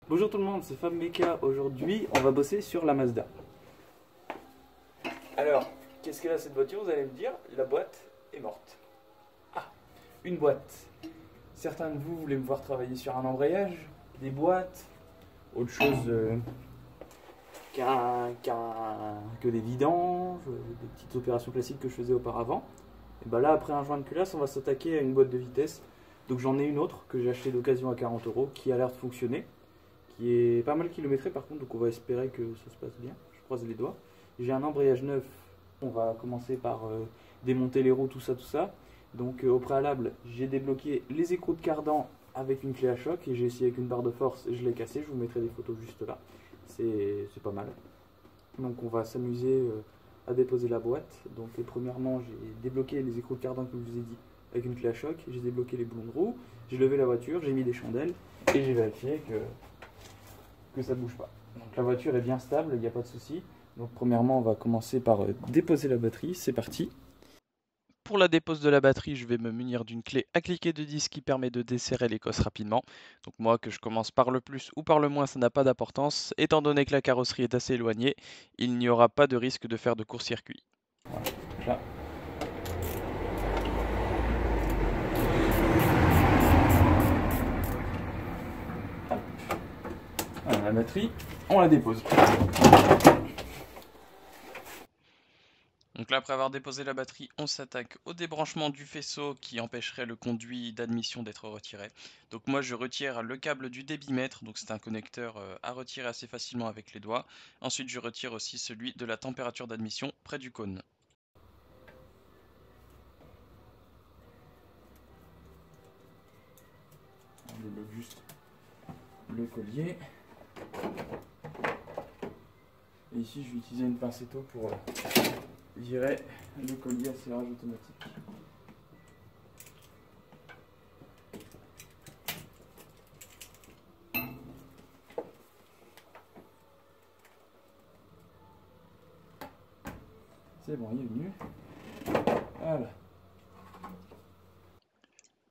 Bonjour tout le monde, c'est Fab Mecha. Aujourd'hui, on va bosser sur la Mazda. Alors, qu'est-ce qu'elle a cette voiture? Vous allez me dire, la boîte est morte. Ah, une boîte. Certains de vous voulaient me voir travailler sur un embrayage, des boîtes, autre chose que des vidanges, des petites opérations classiques que je faisais auparavant. Et bah là, après un joint de culasse, on va s'attaquer à une boîte de vitesse. Donc j'en ai une autre que j'ai achetée d'occasion à 40 € qui a l'air de fonctionner, qui est pas mal kilométré par contre, donc on va espérer que ça se passe bien. Je croise les doigts. J'ai un embrayage neuf. On va commencer par démonter les roues, tout ça. Donc au préalable, j'ai débloqué les écrous de cardan avec une clé à choc et j'ai essayé avec une barre de force, je l'ai cassé. Je vous mettrai des photos juste là. C'est pas mal. Donc on va s'amuser à déposer la boîte. Donc premièrement, j'ai débloqué les écrous de cardan comme je vous ai dit avec une clé à choc. J'ai débloqué les boulons de roue, j'ai levé la voiture, j'ai mis des chandelles et j'ai vérifié que ça ne bouge pas. Donc la voiture est bien stable, il n'y a pas de souci. Donc premièrement, on va commencer par déposer la batterie. C'est parti. Pour la dépose de la batterie, je vais me munir d'une clé à cliquer de disque qui permet de desserrer les cosses rapidement. Donc moi, que je commence par le plus ou par le moins, ça n'a pas d'importance. Étant donné que la carrosserie est assez éloignée, il n'y aura pas de risque de faire de court-circuit. Là. Voilà, la batterie, on la dépose. Donc là, après avoir déposé la batterie, on s'attaque au débranchement du faisceau qui empêcherait le conduit d'admission d'être retiré. Donc moi, je retire le câble du débitmètre, donc c'est un connecteur à retirer assez facilement avec les doigts. Ensuite, je retire aussi celui de la température d'admission près du cône. On débloque juste le collier. Et ici, je vais utiliser une pincetto pour virer le collier à serrage automatique. C'est bon, il est venu. Voilà.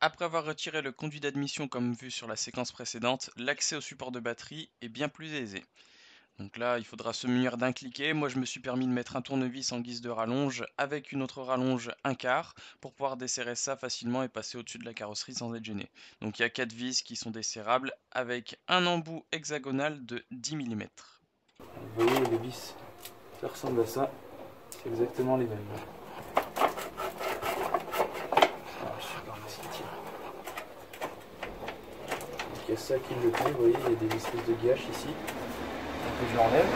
Après avoir retiré le conduit d'admission comme vu sur la séquence précédente, l'accès au support de batterie est bien plus aisé. Donc là, il faudra se munir d'un cliquet. Moi, je me suis permis de mettre un tournevis en guise de rallonge avec une autre rallonge 1/4 pour pouvoir desserrer ça facilement et passer au-dessus de la carrosserie sans être gêné. Donc il y a 4 vis qui sont desserrables avec un embout hexagonal de 10 mm. Vous voyez les vis, ça ressemble à ça. C'est exactement les mêmes. Ah, je sais pas où est-ce qu'il tire. Donc il y a ça qui le tient, vous voyez, il y a des espèces de gâches ici. Donc je l'enlève.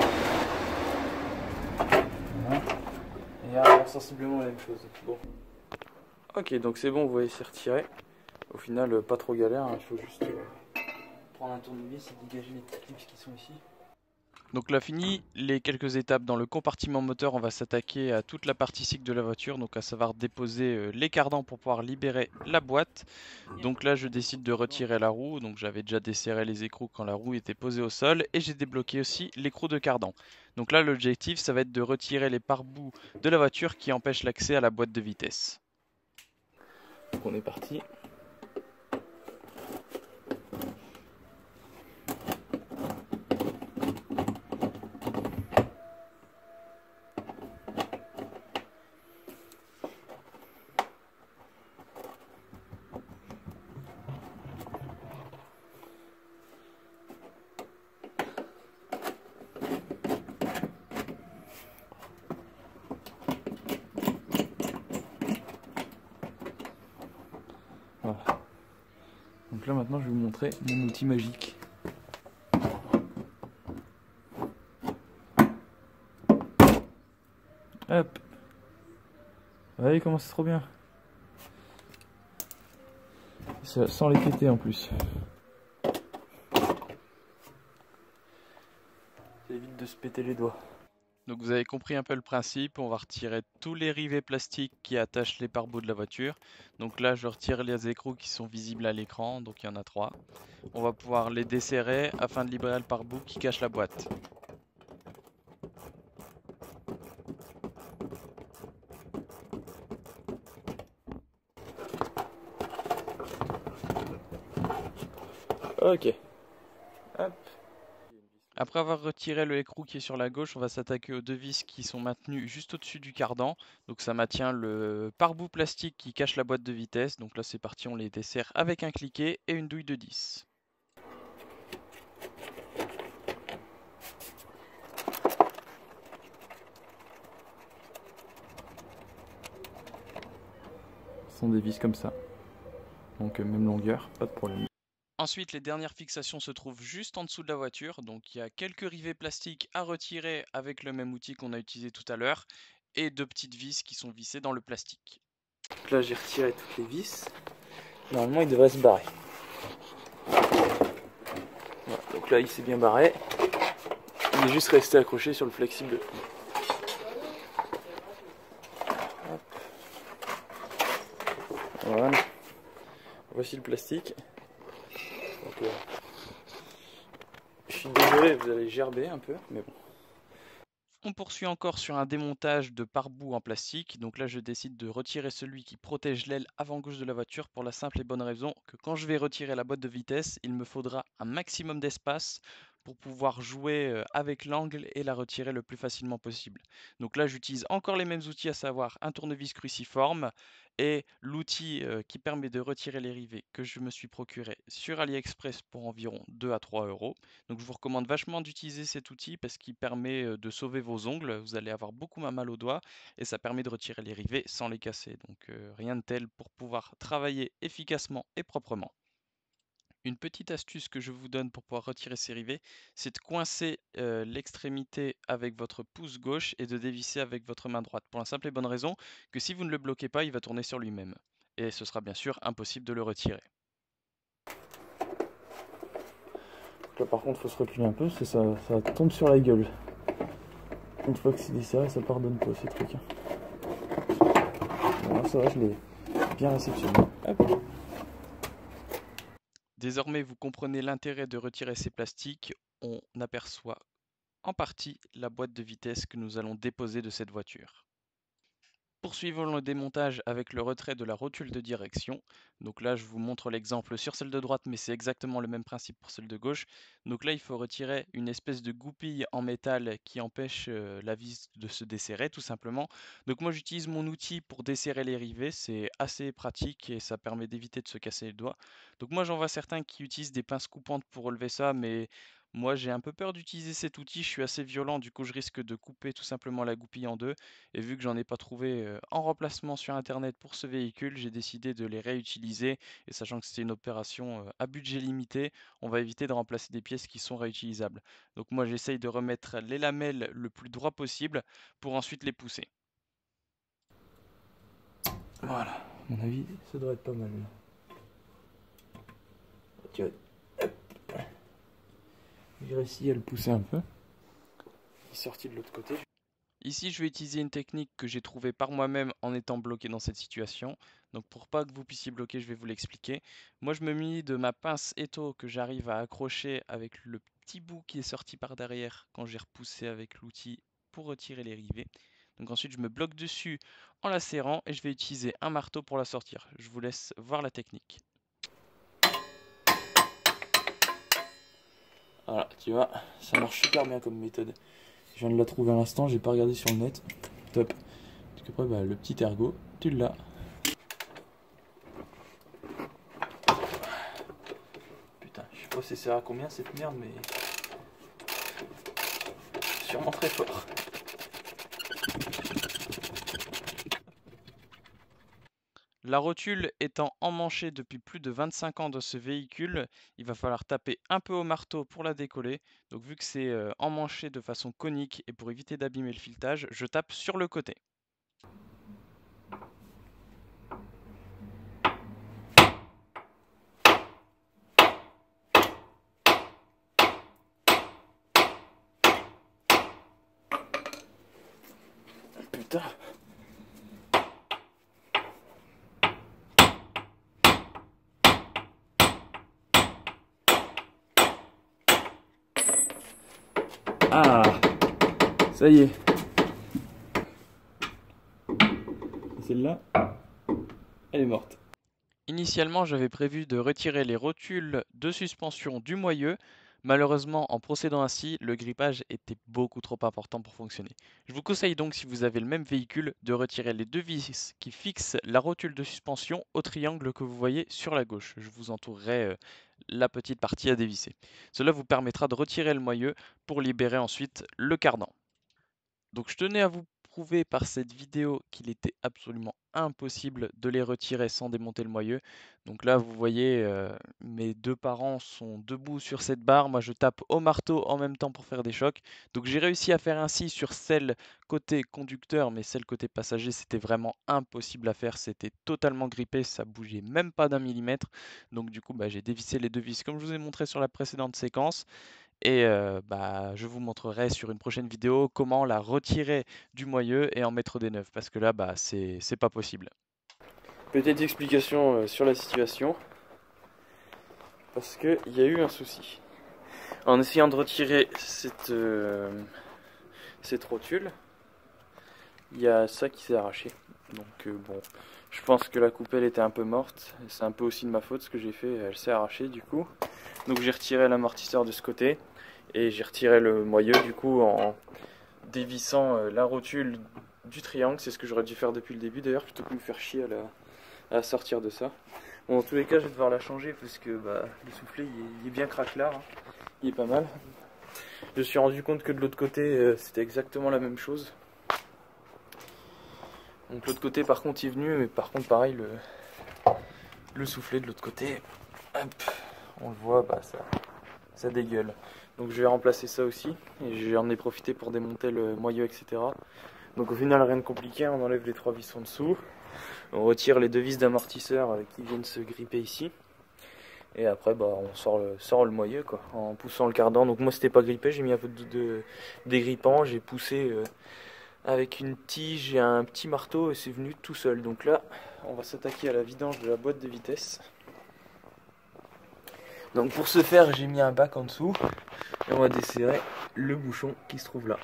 Voilà. Et alors sensiblement la même chose. Bon. Ok, donc c'est bon, vous voyez, c'est retiré. Au final, pas trop galère, hein. Il faut juste prendre un tournevis et dégager les petits clips qui sont ici. Donc là fini les quelques étapes dans le compartiment moteur, on va s'attaquer à toute la partie cycle de la voiture, donc à savoir déposer les cardans pour pouvoir libérer la boîte. Donc là je décide de retirer la roue, donc j'avais déjà desserré les écrous quand la roue était posée au sol et j'ai débloqué aussi l'écrou de cardan. Donc là l'objectif ça va être de retirer les pare-boues de la voiture qui empêchent l'accès à la boîte de vitesse. Donc on est parti. Voilà. Donc là maintenant je vais vous montrer mon outil magique. Hop. Vous voyez comment c'est trop bien. Sans les péter en plus. Ça évite de se péter les doigts. Donc vous avez compris un peu le principe, on va retirer tous les rivets plastiques qui attachent les pare-boues de la voiture. Donc là je retire les écrous qui sont visibles à l'écran, donc il y en a 3. On va pouvoir les desserrer afin de libérer le pare-boue qui cache la boîte. Ok. Hop. Après avoir retiré le écrou qui est sur la gauche, on va s'attaquer aux deux vis qui sont maintenues juste au-dessus du cardan. Donc ça maintient le pare-bout plastique qui cache la boîte de vitesse. Donc là c'est parti, on les dessert avec un cliquet et une douille de 10. Ce sont des vis comme ça. Donc même longueur, pas de problème. Ensuite, les dernières fixations se trouvent juste en dessous de la voiture. Donc il y a quelques rivets plastiques à retirer avec le même outil qu'on a utilisé tout à l'heure. Et deux petites vis qui sont vissées dans le plastique. Donc là j'ai retiré toutes les vis. Normalement il devrait se barrer. Voilà, donc là il s'est bien barré. Il est juste resté accroché sur le flexible. Hop. Voilà. Voici le plastique. Donc, je suis désolé, vous allez gerber un peu, mais bon. On poursuit encore sur un démontage de pare-boue en plastique. Donc là, je décide de retirer celui qui protège l'aile avant-gauche de la voiture pour la simple et bonne raison que quand je vais retirer la boîte de vitesse, il me faudra un maximum d'espace pour pouvoir jouer avec l'angle et la retirer le plus facilement possible. Donc là, j'utilise encore les mêmes outils, à savoir un tournevis cruciforme et l'outil qui permet de retirer les rivets que je me suis procuré sur AliExpress pour environ 2 à 3 euros. Donc je vous recommande vachement d'utiliser cet outil parce qu'il permet de sauver vos ongles. Vous allez avoir beaucoup mal aux doigts et ça permet de retirer les rivets sans les casser. Donc rien de tel pour pouvoir travailler efficacement et proprement. Une petite astuce que je vous donne pour pouvoir retirer ces rivets, c'est de coincer l'extrémité avec votre pouce gauche et de dévisser avec votre main droite. Pour la simple et bonne raison que si vous ne le bloquez pas, il va tourner sur lui-même. Et ce sera bien sûr impossible de le retirer. Là par contre faut se reculer un peu, ça tombe sur la gueule. Une fois que c'est desserré, ça pardonne pas ces trucs. Voilà, ça va, je l'ai bien réceptionné. Hop. Désormais, vous comprenez l'intérêt de retirer ces plastiques. On aperçoit en partie la boîte de vitesse que nous allons déposer de cette voiture. Poursuivons le démontage avec le retrait de la rotule de direction. Donc là, je vous montre l'exemple sur celle de droite, mais c'est exactement le même principe pour celle de gauche. Donc là, il faut retirer une espèce de goupille en métal qui empêche la vis de se desserrer, tout simplement. Donc moi, j'utilise mon outil pour desserrer les rivets. C'est assez pratique et ça permet d'éviter de se casser les doigts. Donc moi, j'en vois certains qui utilisent des pinces coupantes pour relever ça, mais moi, j'ai un peu peur d'utiliser cet outil. Je suis assez violent, du coup, je risque de couper tout simplement la goupille en deux. Et vu que j'en ai pas trouvé en remplacement sur internet pour ce véhicule, j'ai décidé de les réutiliser. Et sachant que c'était une opération à budget limité, on va éviter de remplacer des pièces qui sont réutilisables. Donc moi j'essaye de remettre les lamelles le plus droit possible pour ensuite les pousser. Voilà, à mon avis, ça devrait être pas mal. Tu vois, hop. J'ai réussi à le pousser un peu. Il est sorti de l'autre côté. Ici, je vais utiliser une technique que j'ai trouvée par moi-même en étant bloqué dans cette situation. Donc pour pas que vous puissiez bloquer, je vais vous l'expliquer. Moi, je me munis de ma pince étau que j'arrive à accrocher avec le petit bout qui est sorti par derrière quand j'ai repoussé avec l'outil pour retirer les rivets. Donc ensuite, je me bloque dessus en la serrant et je vais utiliser un marteau pour la sortir. Je vous laisse voir la technique. Voilà, tu vois, ça marche super bien comme méthode. Je viens de la trouver à l'instant, j'ai pas regardé sur le net. Top. Donc après, bah, le petit ergot, tu l'as. Putain, je sais pas c'est ça à combien cette merde, mais sûrement très fort. La rotule étant emmanchée depuis plus de 25 ans dans ce véhicule, il va falloir taper un peu au marteau pour la décoller. Donc vu que c'est emmanché de façon conique et pour éviter d'abîmer le filetage, je tape sur le côté. Putain. Ah, ça y est. Celle-là, elle est morte. Initialement, j'avais prévu de retirer les rotules de suspension du moyeu. Malheureusement, en procédant ainsi, le grippage était beaucoup trop important pour fonctionner. Je vous conseille donc, si vous avez le même véhicule, de retirer les 2 vis qui fixent la rotule de suspension au triangle que vous voyez sur la gauche. Je vous entourerai la petite partie à dévisser. Cela vous permettra de retirer le moyeu pour libérer ensuite le cardan. Donc je tenais à vous prouver par cette vidéo qu'il était absolument impossible de les retirer sans démonter le moyeu. Donc là vous voyez mes 2 parents sont debout sur cette barre, moi je tape au marteau en même temps pour faire des chocs. Donc j'ai réussi à faire ainsi sur celle côté conducteur, mais celle côté passager c'était vraiment impossible à faire, c'était totalement grippé, ça bougeait même pas d'1 millimètre. Donc du coup j'ai dévissé les 2 vis comme je vous ai montré sur la précédente séquence. Et je vous montrerai sur une prochaine vidéo comment la retirer du moyeu et en mettre des neufs, parce que là, c'est pas possible. Petite explication sur la situation, parce qu'il y a eu un souci. En essayant de retirer cette rotule, il y a ça qui s'est arraché. Donc bon, je pense que la coupelle était un peu morte. C'est un peu aussi de ma faute ce que j'ai fait, elle s'est arrachée du coup. Donc j'ai retiré l'amortisseur de ce côté et j'ai retiré le moyeu du coup en dévissant la rotule du triangle. C'est ce que j'aurais dû faire depuis le début d'ailleurs, plutôt que me faire chier à sortir de ça. Bon, dans tous les cas je vais devoir la changer parce que le soufflet il est bien craquelard, hein. Il est pas mal. Je me suis rendu compte que de l'autre côté c'était exactement la même chose. Donc l'autre côté par contre il est venu, mais par contre pareil le soufflet de l'autre côté, hop, on le voit, ça dégueule. Donc je vais remplacer ça aussi, et j'en ai profité pour démonter le moyeu, etc. Donc au final rien de compliqué, on enlève les 3 vis en dessous, on retire les 2 vis d'amortisseur qui viennent se gripper ici, et après on sort le moyeu quoi, en poussant le cardan. Donc moi c'était pas grippé, j'ai mis un peu de dégrippant, j'ai poussé avec une tige et un petit marteau et c'est venu tout seul. Donc là on va s'attaquer à la vidange de la boîte de vitesse. Donc pour ce faire j'ai mis un bac en dessous et on va desserrer le bouchon qui se trouve là.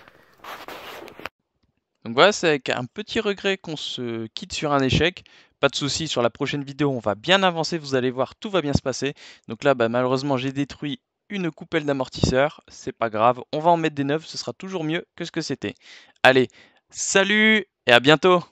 Donc voilà, c'est avec un petit regret qu'on se quitte sur un échec. Pas de souci, sur la prochaine vidéo on va bien avancer, vous allez voir, tout va bien se passer. Donc là malheureusement j'ai détruit une coupelle d'amortisseur, c'est pas grave, on va en mettre des neuves, ce sera toujours mieux que ce que c'était. Allez, salut et à bientôt.